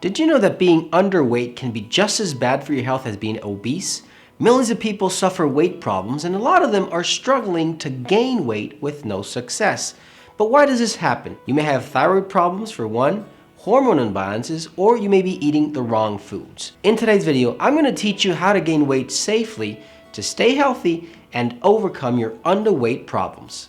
Did you know that being underweight can be just as bad for your health as being obese? Millions of people suffer weight problems, and a lot of them are struggling to gain weight with no success. But why does this happen? You may have thyroid problems for one, hormone imbalances, or you may be eating the wrong foods. In today's video, I'm going to teach you how to gain weight safely to stay healthy and overcome your underweight problems.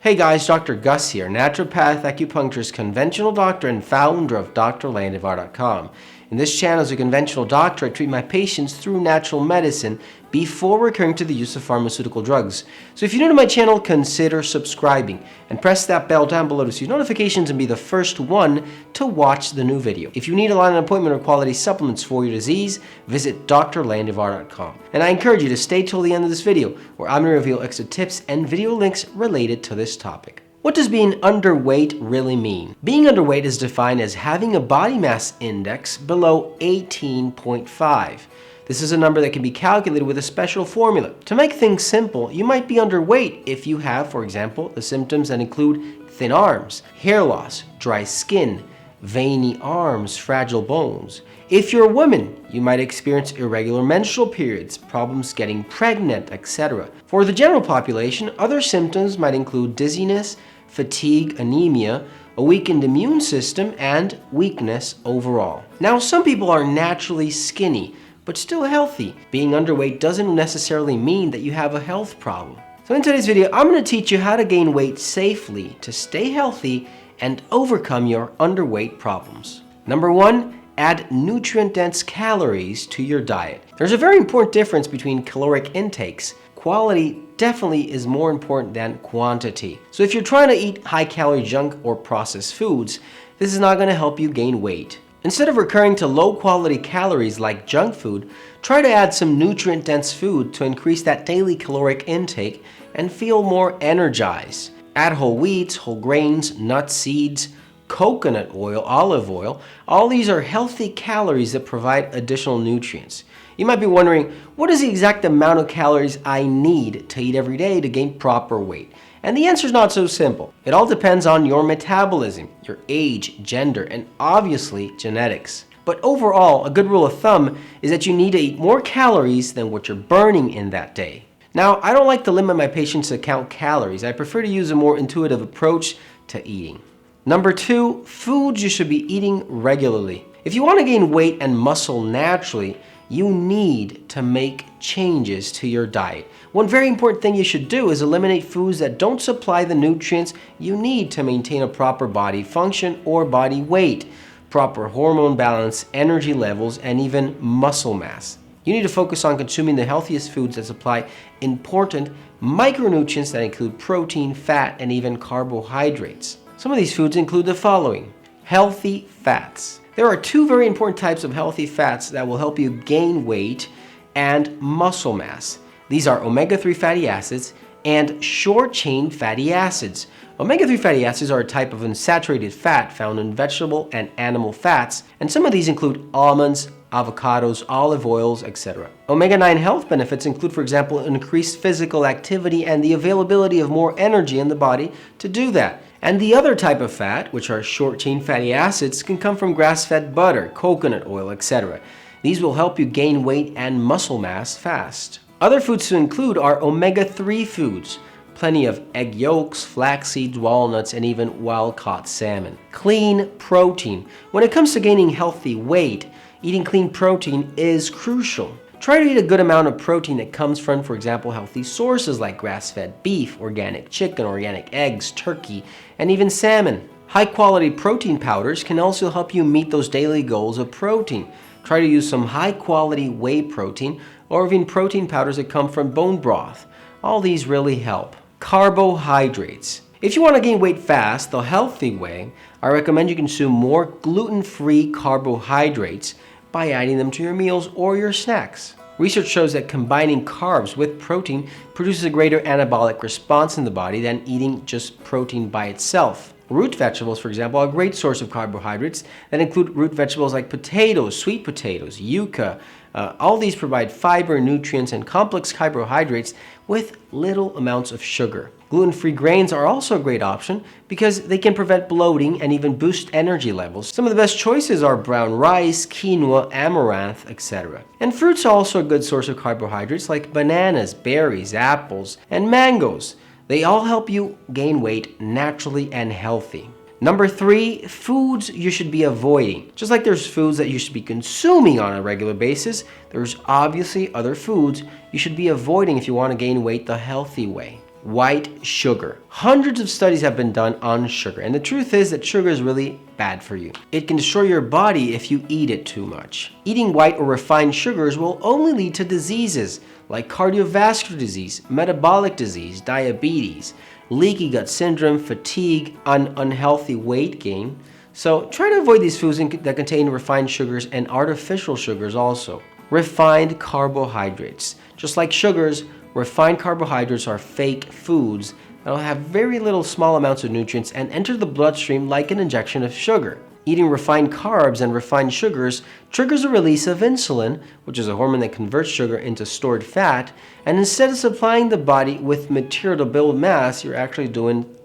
Hey guys, Dr. Gus here, naturopath, acupuncturist, conventional doctor, and founder of drlandivar.com. In this channel, as a conventional doctor, I treat my patients through natural medicine before recurring to the use of pharmaceutical drugs. So if you're new to my channel, consider subscribing and press that bell down below to receive notifications and be the first one to watch the new video. If you need a line an appointment or quality supplements for your disease, visit drlandivar.com. And I encourage you to stay till the end of this video, where I'm going to reveal extra tips and video links related to this topic. What does being underweight really mean? Being underweight is defined as having a body mass index below 18.5. This is a number that can be calculated with a special formula. To make things simple, you might be underweight if you have, for example, the symptoms that include thin arms, hair loss, dry skin, veiny arms, fragile bones. If you're a woman, you might experience irregular menstrual periods, problems getting pregnant, etc. For the general population, other symptoms might include dizziness, fatigue, anemia, a weakened immune system, and weakness overall. Now, some people are naturally skinny, but still healthy. Being underweight doesn't necessarily mean that you have a health problem. So in today's video, I'm going to teach you how to gain weight safely to stay healthy and overcome your underweight problems. Number one, add nutrient-dense calories to your diet. There's a very important difference between caloric intakes. Quality definitely is more important than quantity. So if you're trying to eat high-calorie junk or processed foods, this is not going to help you gain weight. Instead of recurring to low-quality calories like junk food, try to add some nutrient-dense food to increase that daily caloric intake and feel more energized. Add whole wheats, whole grains, nuts, seeds, coconut oil, olive oil. All these are healthy calories that provide additional nutrients. You might be wondering, what is the exact amount of calories I need to eat every day to gain proper weight? And the answer is not so simple. It all depends on your metabolism, your age, gender, and obviously genetics. But overall, a good rule of thumb is that you need to eat more calories than what you're burning in that day. Now, I don't like to limit my patients to count calories. I prefer to use a more intuitive approach to eating. Number two, foods you should be eating regularly. If you want to gain weight and muscle naturally, you need to make changes to your diet. One very important thing you should do is eliminate foods that don't supply the nutrients you need to maintain a proper body function or body weight, proper hormone balance, energy levels, and even muscle mass. You need to focus on consuming the healthiest foods that supply important micronutrients that include protein, fat, and even carbohydrates. Some of these foods include the following: healthy fats. There are two very important types of healthy fats that will help you gain weight and muscle mass. These are omega-3 fatty acids and short-chain fatty acids. Omega-3 fatty acids are a type of unsaturated fat found in vegetable and animal fats, and some of these include almonds, avocados, olive oils, etc. Omega-9 health benefits include, for example, increased physical activity and the availability of more energy in the body to do that. And the other type of fat, which are short-chain fatty acids, can come from grass-fed butter, coconut oil, etc. These will help you gain weight and muscle mass fast. Other foods to include are omega-3 foods, plenty of egg yolks, flax seeds, walnuts, and even wild-caught salmon. Clean protein. When it comes to gaining healthy weight, eating clean protein is crucial. Try to eat a good amount of protein that comes from, for example, healthy sources like grass-fed beef, organic chicken, organic eggs, turkey, and even salmon. High-quality protein powders can also help you meet those daily goals of protein. Try to use some high-quality whey protein or even protein powders that come from bone broth. All these really help. Carbohydrates. If you want to gain weight fast the healthy way, I recommend you consume more gluten-free carbohydrates by adding them to your meals or your snacks. Research shows that combining carbs with protein produces a greater anabolic response in the body than eating just protein by itself. Root vegetables, for example, are a great source of carbohydrates that include root vegetables like potatoes, sweet potatoes, yuca. All these provide fiber, nutrients, and complex carbohydrates with little amounts of sugar. Gluten-free grains are also a great option because they can prevent bloating and even boost energy levels. Some of the best choices are brown rice, quinoa, amaranth, etc. And fruits are also a good source of carbohydrates like bananas, berries, apples, and mangoes. They all help you gain weight naturally and healthy. Number 3, foods you should be avoiding. Just like there's foods that you should be consuming on a regular basis, there's obviously other foods you should be avoiding if you want to gain weight the healthy way. White sugar. Hundreds of studies have been done on sugar, and the truth is that sugar is really bad for you. It can destroy your body if you eat it too much. Eating white or refined sugars will only lead to diseases like cardiovascular disease, metabolic disease, diabetes, leaky gut syndrome, fatigue, unhealthy weight gain. So try to avoid these foods that contain refined sugars and artificial sugars also. Refined carbohydrates. Just like sugars, refined carbohydrates are fake foods that will have very little small amounts of nutrients and enter the bloodstream like an injection of sugar. Eating refined carbs and refined sugars triggers a release of insulin, which is a hormone that converts sugar into stored fat, and instead of supplying the body with material to build mass, you're actually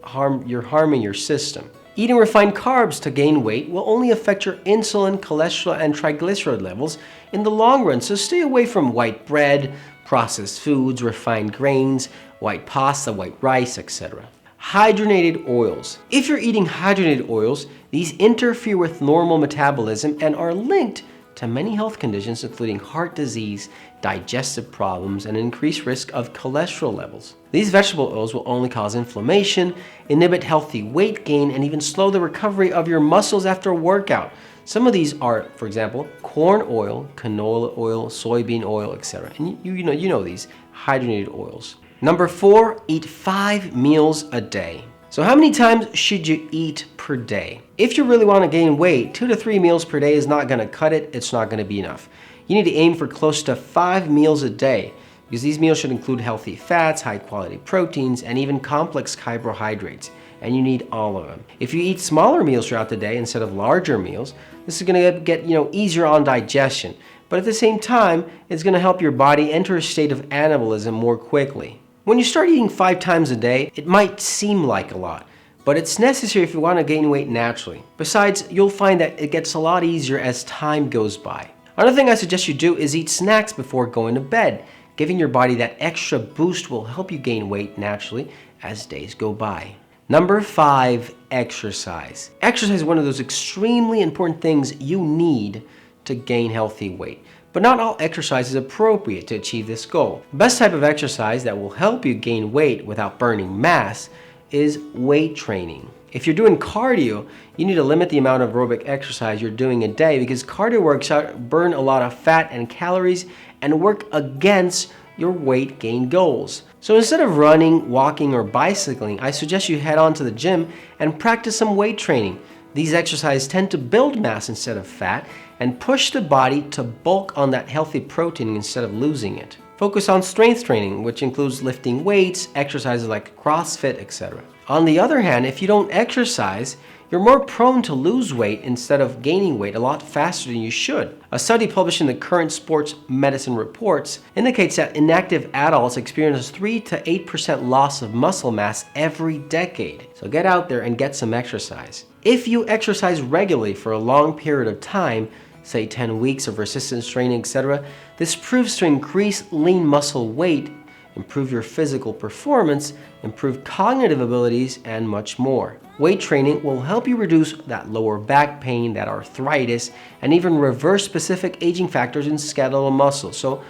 harming your system. Eating refined carbs to gain weight will only affect your insulin, cholesterol, and triglyceride levels in the long run, so stay away from white bread, processed foods, refined grains, white pasta, white rice, etc. Hydrogenated oils. If you're eating hydrogenated oils, these interfere with normal metabolism and are linked to many health conditions including heart disease, digestive problems, and increased risk of cholesterol levels. These vegetable oils will only cause inflammation, inhibit healthy weight gain, and even slow the recovery of your muscles after a workout. Some of these are, for example, corn oil, canola oil, soybean oil, etc. And you know these hydrogenated oils. Number 4, eat 5 meals a day. So how many times should you eat per day? If you really want to gain weight, 2 to 3 meals per day is not going to cut it. It's not going to be enough. You need to aim for close to 5 meals a day because these meals should include healthy fats, high quality proteins, and even complex carbohydrates. And you need all of them. If you eat smaller meals throughout the day instead of larger meals, this is going to get easier on digestion. But at the same time, it's going to help your body enter a state of anabolism more quickly. When you start eating 5 times a day, it might seem like a lot, but it's necessary if you want to gain weight naturally. Besides, you'll find that it gets a lot easier as time goes by. Another thing I suggest you do is eat snacks before going to bed. Giving your body that extra boost will help you gain weight naturally as days go by. Number 5, exercise. Exercise is one of those extremely important things you need to gain healthy weight. But not all exercise is appropriate to achieve this goal. The best type of exercise that will help you gain weight without burning mass is weight training. If you're doing cardio, you need to limit the amount of aerobic exercise you're doing a day because cardio works out burn a lot of fat and calories and work against your weight gain goals. So instead of running, walking, or bicycling, I suggest you head on to the gym and practice some weight training. These exercises tend to build mass instead of fat and push the body to bulk on that healthy protein instead of losing it. Focus on strength training, which includes lifting weights, exercises like CrossFit, etc. On the other hand, if you don't exercise, you're more prone to lose weight instead of gaining weight a lot faster than you should. A study published in the Current Sports Medicine Reports indicates that inactive adults experience 3 to 8% loss of muscle mass every decade. So get out there and get some exercise. If you exercise regularly for a long period of time, say 10 weeks of resistance training, etc., this proves to increase lean muscle weight, improve your physical performance, improve cognitive abilities, and much more. Weight training will help you reduce that lower back pain, that arthritis, and even reverse specific aging factors in skeletal muscle. So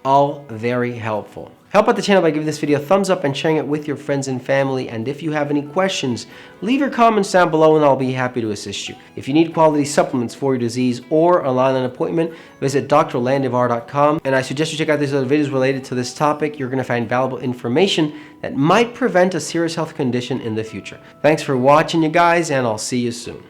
all very helpful. Help out the channel by giving this video a thumbs up and sharing it with your friends and family. And if you have any questions, leave your comments down below and I'll be happy to assist you. If you need quality supplements for your disease or align an appointment, visit drlandivar.com. And I suggest you check out these other videos related to this topic. You're going to find valuable information that might prevent a serious health condition in the future. Thanks for watching, you guys, and I'll see you soon.